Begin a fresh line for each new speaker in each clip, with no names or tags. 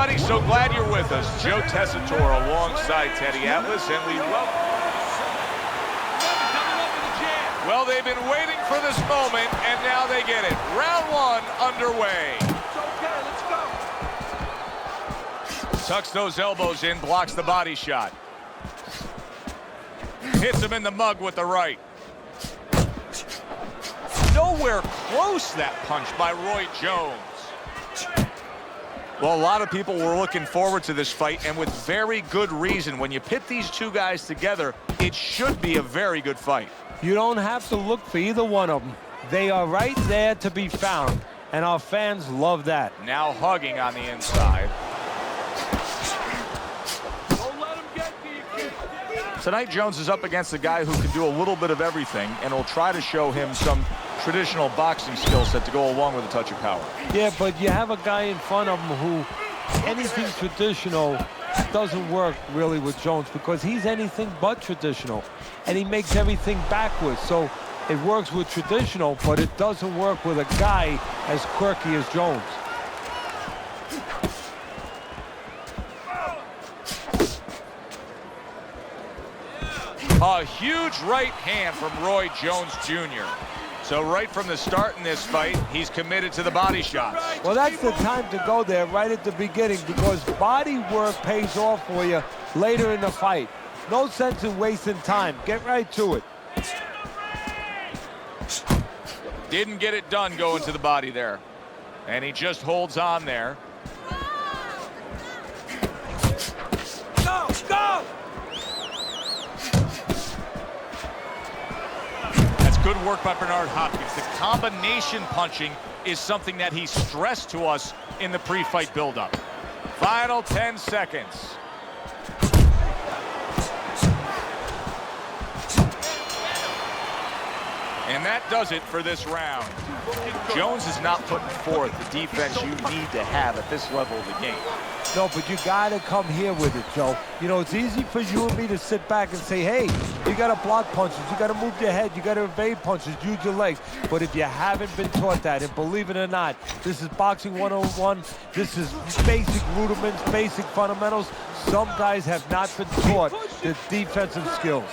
everybody. So glad you're with us. Joe Tessitore alongside Teddy Atlas, and we welcome. Well, they've been waiting for this moment, and now they get it. Round one underway.
Okay, let's go.
Tucks those elbows in, blocks the body shot. Hits him in the mug with the right. Nowhere close, that punch by Roy Jones. Well, a lot of people were looking forward to this fight, and with very good reason. When you pit these two guys together, it should be a very good fight.
You don't have to look for either one of them. They are right there to be found, and our fans love that.
Now hugging on the inside.
Don't let him get to you, kid.
Tonight, Jones is up against a guy who can do a little bit of everything, and will try to show him some traditional boxing skill set to go along with a touch of power.
Yeah, but you have a guy in front of him who anything traditional doesn't work really with Jones, because he's anything but traditional, and he makes everything backwards. So it works with traditional, but it doesn't work with a guy as quirky as Jones.
A huge right hand from Roy Jones Jr. So right from the start in this fight, he's committed to the body shots.
Well, that's the time to go there right at the beginning, because body work pays off for you later in the fight. No sense in wasting time. Get right to it.
Didn't get it done going to the body there. And he just holds on there.
Go, go!
Good work by Bernard Hopkins. The combination punching is something that he stressed to us in the pre-fight buildup. Final 10 seconds. And that does it for this round. Jones is not putting forth the defense you need to have at this level of the game.
No, but you got to come here with it, Joe. You know, it's easy for you and me to sit back and say, hey, you got to block punches, you got to move your head, you got to evade punches, use your legs. But if you haven't been taught that, and believe it or not, this is boxing 101, this is basic rudiments, basic fundamentals. Some guys have not been taught the defensive skills.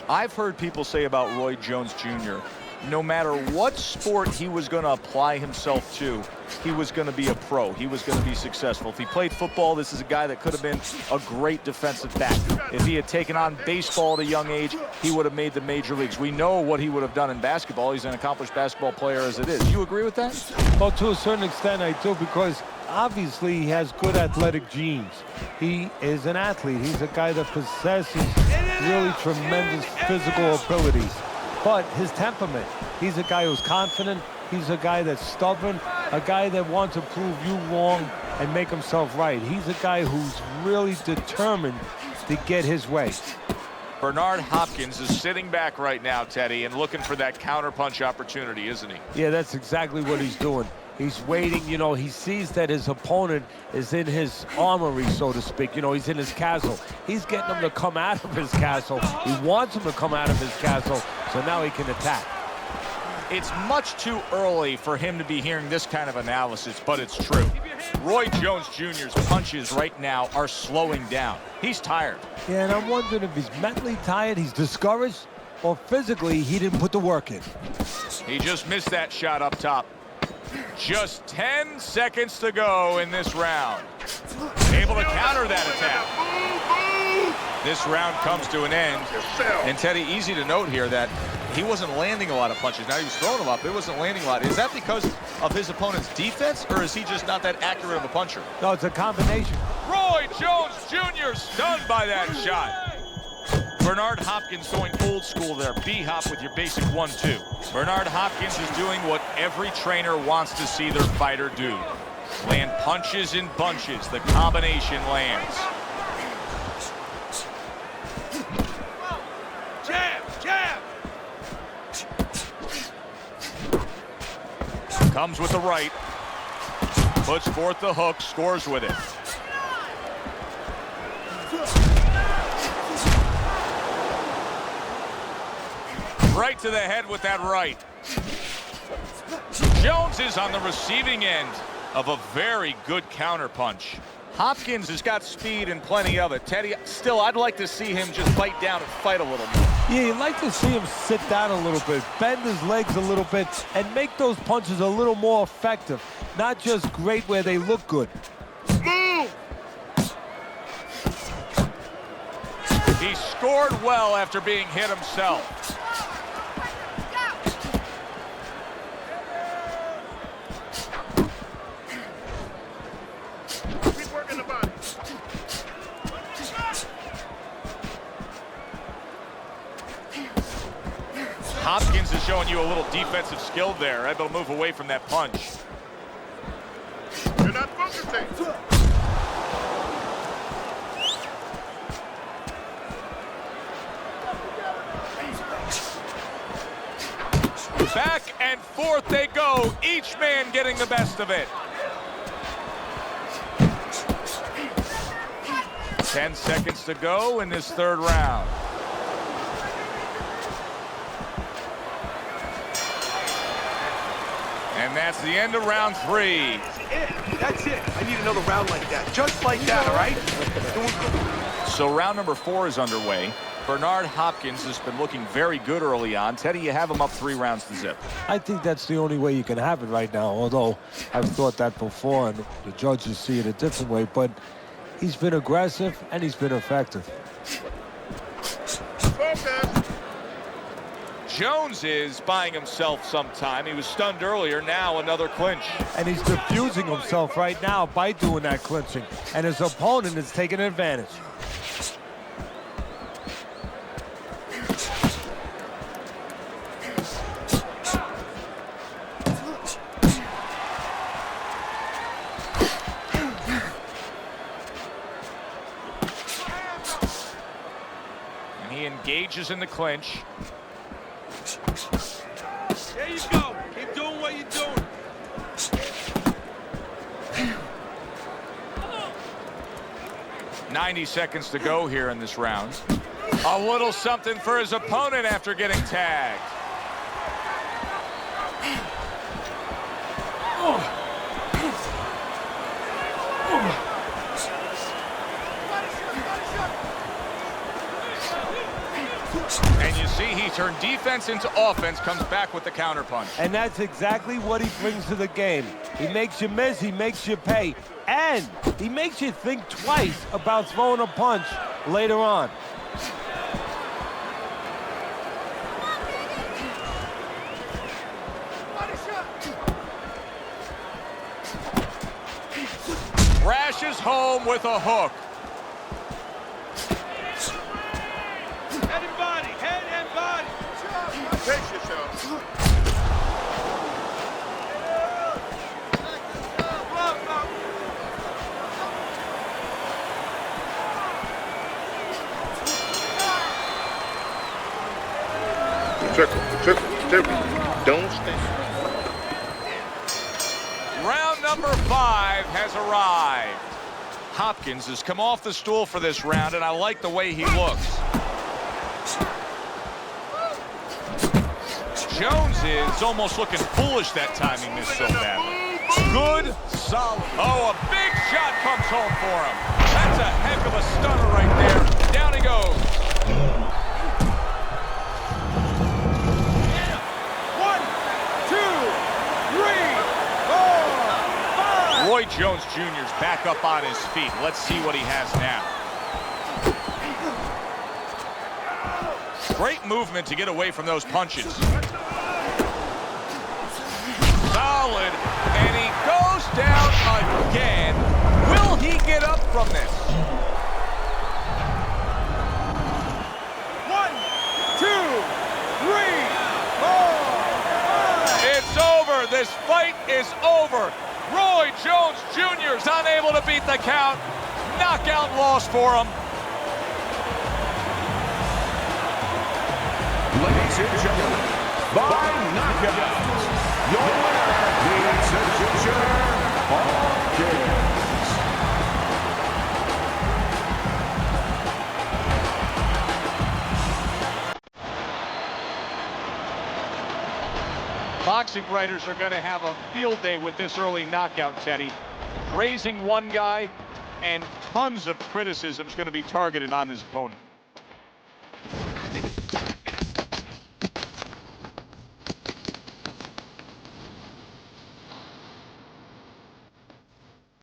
I've heard people say about Roy Jones Jr., no matter what sport he was going to apply himself to, he was going to be a pro. He was going to be successful. If he played football, this is a guy that could have been a great defensive back. If he had taken on baseball at a young age, he would have made the major leagues. We know what he would have done in basketball. He's an accomplished basketball player as it is. Do you agree with that?
Well, to a certain extent, I do, because obviously he has good athletic genes. He is an athlete. He's a guy that possesses really tremendous physical abilities. But his temperament, he's a guy who's confident, he's a guy that's stubborn, a guy that wants to prove you wrong and make himself right. He's a guy who's really determined to get his way.
Bernard Hopkins is sitting back right now, Teddy, and looking for that counterpunch opportunity, isn't he?
Yeah, that's exactly what he's doing. He's waiting, you know, he sees that his opponent is in his armory, so to speak. You know, he's in his castle. He's getting him to come out of his castle. He wants him to come out of his castle, so now he can attack.
It's much too early for him to be hearing this kind of analysis, but it's true. Roy Jones Jr.'s punches right now are slowing down. He's tired.
Yeah, and I'm wondering if he's mentally tired, he's discouraged, or physically he didn't put the work in.
He just missed that shot up top. Just 10 seconds to go in this round. Able to counter that attack. This round comes to an end. And Teddy, easy to note here that he wasn't landing a lot of punches. Now he was throwing them up, but he wasn't landing a lot. Is that because of his opponent's defense, or is he just not that accurate of a puncher?
No, it's a combination.
Roy Jones Jr. stunned by that shot. Bernard Hopkins going old school there. B-hop with your basic 1-2. Bernard Hopkins is doing what every trainer wants to see their fighter do. Land punches in bunches. The combination lands.
Jab, jab.
Comes with the right. Puts forth the hook, scores with it. right to the head with that right. Jones is on the receiving end of a very good counterpunch. Hopkins has got speed and plenty of it. Teddy, still, I'd like to see him just bite down and fight a little more.
Yeah, you'd like to see him sit down a little bit, bend his legs a little bit, and make those punches a little more effective. Not just great where they look good.
Move!
He scored well after being hit himself.
Keep working the body.
Hopkins is showing you a little defensive skill there, able to move away from that punch.
You're not focusing.
Back and forth they go, each man getting the best of it. 10 seconds to go in this third round. And that's the end of round 3.
That's it. I need another round like that. Just like that, all right? Doing good.
So round number 4 is underway. Bernard Hopkins has been looking very good early on. Teddy, you have him up 3 rounds to zip.
I think that's the only way you can have it right now, although I've thought that before, and the judges see it a different way. But he's been aggressive, and he's been effective.
Focus.
Jones is buying himself some time. He was stunned earlier, now another clinch.
And he's diffusing himself right now by doing that clinching. And his opponent is taking advantage.
And he engages in the clinch.
There you go. Keep doing what you're doing.
.90 seconds to go here in this round. A little something for his opponent after getting tagged. And you see he turned defense into offense, comes back with the counterpunch.
And that's exactly what he brings to the game. He makes you miss, he makes you pay, and he makes you think twice about throwing a punch later on.
Crashes home with a hook.
Head and body. Head and body. Pace yourself. Circle. Don't stand.
Round number 5 has arrived. Hopkins has come off the stool for this round, and I like the way he looks. Jones is almost looking foolish that time he missed so badly. Good, solid. Oh, a big shot comes home for him. That's a heck of a stunner right there. Down he goes.
1, 2, 3, 4, 5.
Roy Jones Jr.'s back up on his feet. Let's see what he has now. Great movement to get away from those punches. Solid, and he goes down again. Will he get up from this?
1, 2, 3, 4, 5.
It's over. This fight is over. Roy Jones Jr. is unable to beat the count. Knockout loss for him.
Ladies and gentlemen, by knockout, your winner, the Executioner, Hopkins.
Boxing writers are going to have a field day with this early knockout, Teddy. Grazing one guy, and tons of criticism is going to be targeted on his opponent.